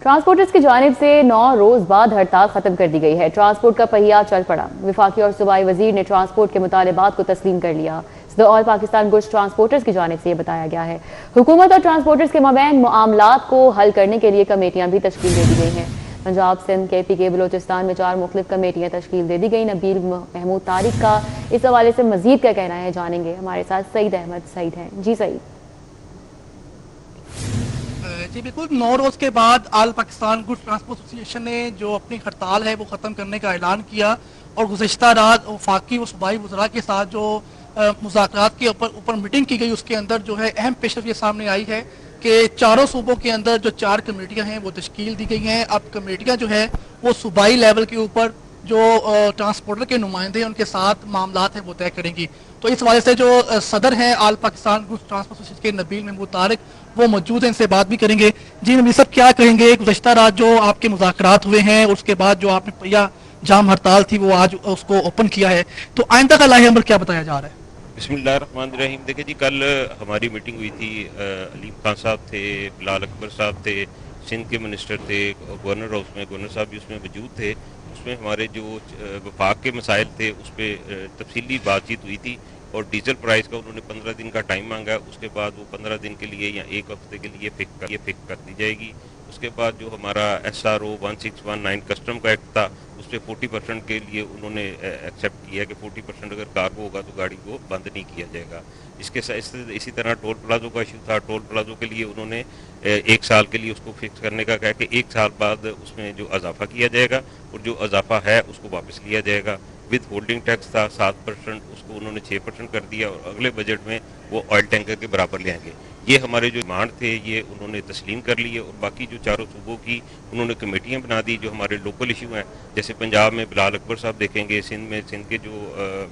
Transporters की जानिब से 9 रोज बाद हड़ताल खत्म कर दी गई है। ट्रांसपोर्ट का पहिया चल पड़ा। विफाकी और सूबाई वजीर ने ट्रांसपोर्ट के मुतालिबात को तस्लीम कर लिया। सदर ऑल पाकिस्तान गुड्स ट्रांसपोर्टर्स की जानिब से यह बताया गया है। हुकूमत और ट्रांसपोर्टर्स के मबैन मामलात को हल करने के लिए कमेटियां भी तश्कील दे दी गई हैं। पंजाब, सिंध, KPK, बलोचिस्तान में 4 मुख्तलिफ कमेटियां तश्कील दे दी गई। नबील महमूद तारिक का इस हवाले से मजीद क्या कहना है जानेंगे। हमारे साथ सईद अहमद सईद हैं। जी सईद। जी बिल्कुल, 9 रोज के बाद आल पाकिस्तान गुड्स ट्रांसपोर्ट एसोसिएशन ने जो अपनी हड़ताल है वो ख़त्म करने का ऐलान किया और गुज़श्ता रात वफाकी व सूबाई वज़रा के साथ जो मुज़ाकरात के ऊपर मीटिंग की गई, उसके अंदर जो है अहम पेशरफ ये सामने आई है कि चारों सूबों के अंदर जो 4 कमेटियाँ हैं वो तश्कील दी गई हैं। अब कमेटियाँ जो है वो सूबाई लेवल के ऊपर जो ट्रांसपोर्टर के नुमाइंदे हैं उनके साथ मामलात हैं वो तय करेंगी। तो इस वजह से जो सदर हैं आल पाकिस्तान गुड्स ट्रांसपोर्ट एसोसिएशन के नबील महमूद तारिक वो मौजूद हैं, इनसे बात भी करेंगे। जी नबील साहब, क्या कहेंगे? गुज़श्ता रात जो आपके मुज़ाकरात हुए हैं उसके बाद जो आपने पहिया जाम हड़ताल थी वो आज उसको ओपन किया है, तो आइंदा का लाहे अमल क्या बताया जा रहा है? बिस्मिल्लाहिर्रहमानिर्रहीम। देखिए जी, कल हमारी मीटिंग हुई थी। अलीम खान साहब थे, बिलाल अकबर साहब थे, सिंध के मिनिस्टर थे, गवर्नर हाउस में गवर्नर साहब भी उसमें मौजूद थे। उसमें हमारे जो वफाक के मसाइल थे उस पर तफसीली बातचीत हुई थी और डीजल प्राइस का उन्होंने 15 दिन का टाइम मांगा है। उसके बाद वो 15 दिन के लिए या एक हफ्ते के लिए फिक्स कर दी जाएगी। उसके बाद जो हमारा SRO 1619 कस्टम का एक्ट था उस पर 40% के लिए उन्होंने एक्सेप्ट किया कि 40% अगर कार्गो होगा तो गाड़ी को बंद नहीं किया जाएगा। इसके साथ इसी तरह टोल प्लाजो का इशू था। टोल प्लाजो के लिए उन्होंने 1 साल के लिए उसको फिक्स करने का कहा कि 1 साल बाद उसमें जो इजाफा किया जाएगा और जो इजाफा है उसको वापस लिया जाएगा। विद होल्डिंग टैक्स था 7%, उसको उन्होंने 6% कर दिया और अगले बजट में वो ऑयल टैंकर के बराबर ले आएंगे। ये हमारे जो डिमांड थे ये उन्होंने तस्लीम कर लिए और बाकी जो चारों सूबों की उन्होंने कमेटियां बना दी। जो हमारे लोकल इशू हैं, जैसे पंजाब में बिलाल अकबर साहब देखेंगे, सिंध में सिंध के जो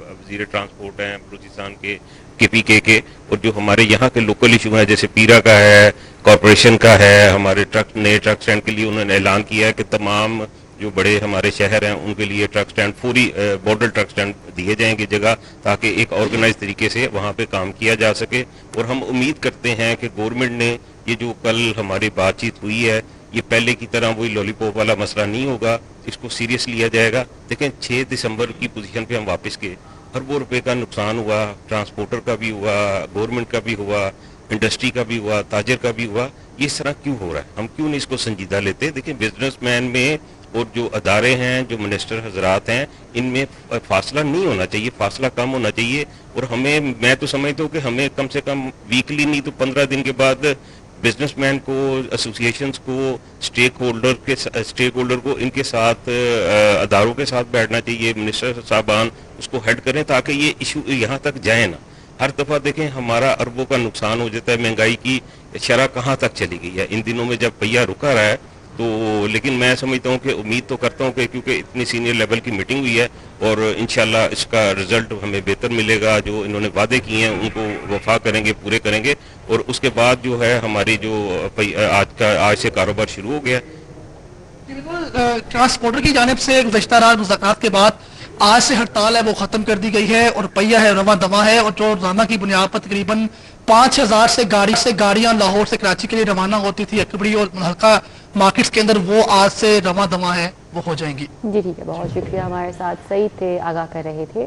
वज़ीर ट्रांसपोर्ट हैं, बलूचिस्तान के KPK के, और जो हमारे यहाँ के लोकल इशू हैं जैसे पीरा का है, कॉरपोरेशन का है, हमारे नए ट्रक स्टैंड के लिए उन्होंने ऐलान किया है कि तमाम जो बड़े हमारे शहर हैं उनके लिए ट्रक स्टैंड, पूरी मॉडल ट्रक स्टैंड दिए जाएंगे जगह, ताकि एक ऑर्गेनाइज तरीके से वहाँ पे काम किया जा सके। और हम उम्मीद करते हैं कि गवर्नमेंट ने ये जो कल हमारी बातचीत हुई है ये पहले की तरह वही लॉलीपॉप वाला मसला नहीं होगा, इसको सीरियस लिया जाएगा। लेकिन 6 दिसंबर की पोजीशन पे हम वापस गए, अरबों रुपए का नुकसान हुआ, ट्रांसपोर्टर का भी हुआ, गवर्नमेंट का भी हुआ, इंडस्ट्री का भी हुआ, ताजर का भी हुआ। ये इस तरह क्यों हो रहा है? हम क्यों नहीं इसको संजीदा लेते? देखिए, बिजनेसमैन में और जो अदारे हैं, जो मिनिस्टर हजरात हैं, इनमें फासला नहीं होना चाहिए, फासला कम होना चाहिए। और हमें, मैं तो समझता हूँ कि हमें कम से कम वीकली नहीं तो 15 दिन के बाद बिजनेसमैन को, एसोसिएशंस को, स्टेक होल्डर को इनके साथ, अदारों के साथ बैठना चाहिए। मिनिस्टर साहबान उसको हेड करें ताकि ये इशू यहाँ तक जाए ना। हर दफ़ा देखें हमारा अरबों का नुकसान हो जाता है। महंगाई की शरह कहाँ तक चली गई है इन दिनों में जब पहिया रुका रहा है। तो लेकिन मैं समझता हूँ कि, उम्मीद तो करता हूँ कि क्योंकि इतनी सीनियर लेवल की मीटिंग हुई है और इंशाल्लाह इसका रिजल्ट हमें बेहतर मिलेगा। जो इन्होंने वादे किए हैं उनको वफा करेंगे, पूरे करेंगे। और उसके बाद जो है हमारी जो आज से कारोबार शुरू हो गया। बिल्कुल, ट्रांसपोर्टर की जानिब से गुज़श्ता रात मुज़ाकरात के बाद आज से हड़ताल है वो खत्म कर दी गई है और पहिया है रवा दवा है। और जो रोजाना की बुनियाद पर तकरीबन 5000 से गाड़ियां लाहौर से कराची के लिए रवाना होती थी अकबरी और मुल्का मार्केट्स के अंदर, वो आज से रवा दवा है वो हो जाएंगी। जी ठीक है, बहुत शुक्रिया। हमारे साथ सईद थे, आगाह कर रहे थे।